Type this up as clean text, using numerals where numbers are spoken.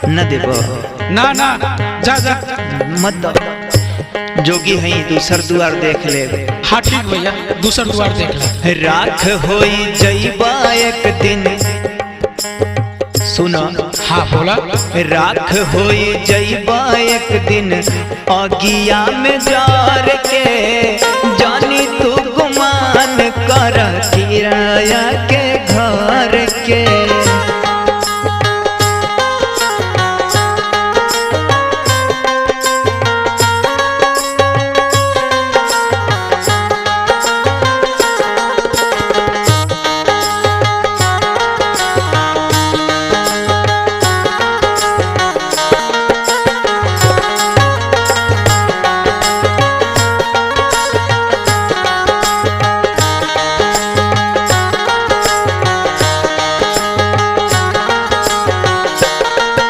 न देबो ना ना जा जा मत दो। जोगी है दूसर द्वार देख ले। हाँ ठीक भैया दूसर द्वार देख ले। राख होई जइबा एक दिन सुनो। हाँ बोला। राख होई जइबा एक दिन अगिया में जार के जानी तू गुमान कर किराया के घर